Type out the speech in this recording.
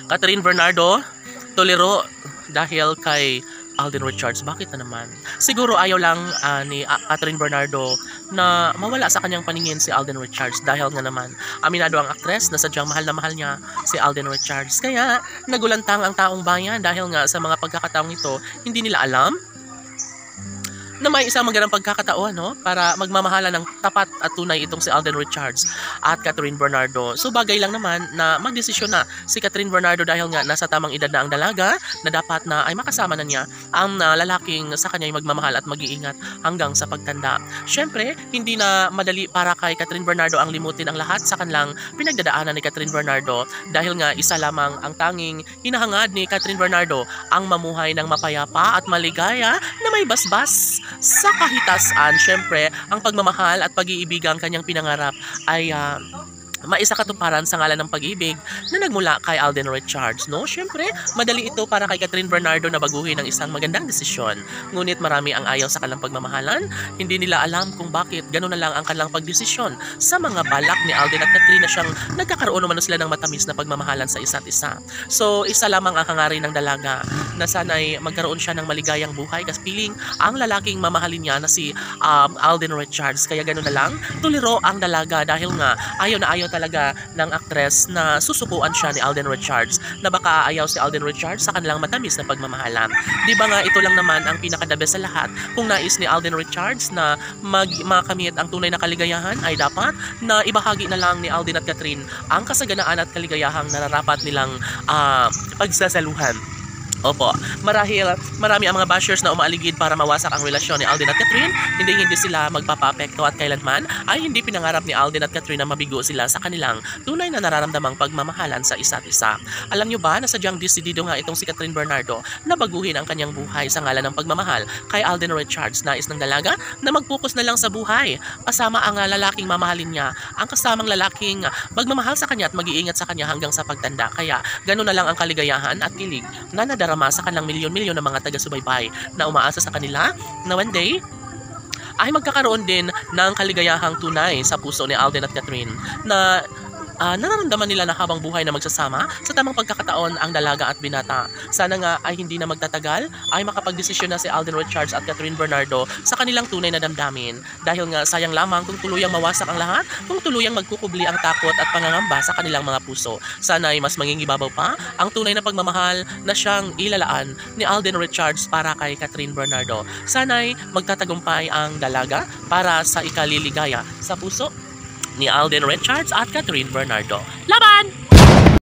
Catherine Bernardo, tuliro dahil kay Alden Richards. Bakit na naman? Siguro ayaw lang ni Catherine Bernardo na mawala sa kanyang paningin si Alden Richards dahil nga naman aminado ang aktres na sadyang mahal na mahal niya si Alden Richards. Kaya nagulantang ang taong bayan dahil nga sa mga pagkakataong ito hindi nila alam na may isang magandang pagkakataon para magmamahala ng tapat at tunay itong si Alden Richards at Catherine Bernardo. So bagay lang naman na magdesisyon na si Catherine Bernardo dahil nga nasa tamang edad na ang dalaga na dapat na ay makasama na niya ang lalaking sa kanya ay magmamahal at mag-iingat hanggang sa pagtanda. Syempre, hindi na madali para kay Catherine Bernardo ang limutin ang lahat sa kanilang pinagdadaanan ni Catherine Bernardo dahil nga isa lamang ang tanging hinahangad ni Catherine Bernardo ang mamuhay ng mapayapa at maligaya na may basbas sa kahitasan. Syempre, ang pagmamahal at pag-iibigang kanyang pinangarap ay maisa katuparan sa ngalan ng pag-ibig na nagmula kay Alden Richards, no? Syempre, madali ito para kay Catherine Bernardo na baguhin ang isang magandang desisyon. Ngunit marami ang ayaw sa kanilang pagmamahalan. Hindi nila alam kung bakit gano'n na lang ang kanilang pagdesisyon sa mga balak ni Alden at Catherine na siyang nagkakaroon naman sila ng matamis na pagmamahalan sa isa't isa. So, isa lamang ang hangarin ng dalaga na sana'y magkaroon siya ng maligayang buhay kasi piling ang lalaking mamahalin niya na si Alden Richards. Kaya gano'n na lang, tuliro ang dalaga dahil nga ayaw na ayaw talaga ng aktres na susukuan siya ni Alden Richards na baka ayaw si Alden Richards sa kanilang matamis na pagmamahalan. Di ba nga ito lang naman ang pinaka-the best sa lahat? Kung nais ni Alden Richards na makamit ang tunay na kaligayahan ay dapat na ibahagi na lang ni Alden at Catherine ang kasaganaan at kaligayahang nararapat nilang pagsasaluhan. Opo, marahil marami ang mga bashers na umaaligid para mawasak ang relasyon ni Alden at Catherine. Hindi sila magpapapekto at kailanman ay hindi pinangarap ni Alden at Catherine na mabigo sila sa kanilang tunay na nararamdamang pagmamahalan sa isa't isa. Alam nyo ba na sadyang desidido nga itong si Catherine Bernardo na baguhin ang kanyang buhay sa ngalan ng pagmamahal kay Alden Richards? Nais ng dalaga na mag-focus na lang sa buhay kasama ang lalaking mamahalin niya, ang kasamang lalaking magmamahal sa kanya at mag-iingat sa kanya hanggang sa pagtanda. Kaya gano'n na lang ang kaligayahan at kilig na nadarama sa kanilang milyon-milyon ng mga taga-subaybay na umaasa sa kanila na one day ay magkakaroon din ng kaligayahang tunay sa puso ni Alden at Catherine na nararamdaman nila na habang buhay na magsasama sa tamang pagkakataon ang dalaga at binata. Sana nga ay hindi na magtatagal ay makapagdesisyon na si Alden Richards at Catherine Bernardo sa kanilang tunay na damdamin. Dahil nga sayang lamang kung tuluyang mawasak ang lahat, kung tuluyang magkukubli ang takot at pangangamba sa kanilang mga puso. Sana ay mas mangingibabaw pa ang tunay na pagmamahal na siyang ilalaan ni Alden Richards para kay Catherine Bernardo. Sana ay magtatagumpay ang dalaga para sa ikaliligaya sa puso ni Alden Richards at Catherine Bernardo. Laban!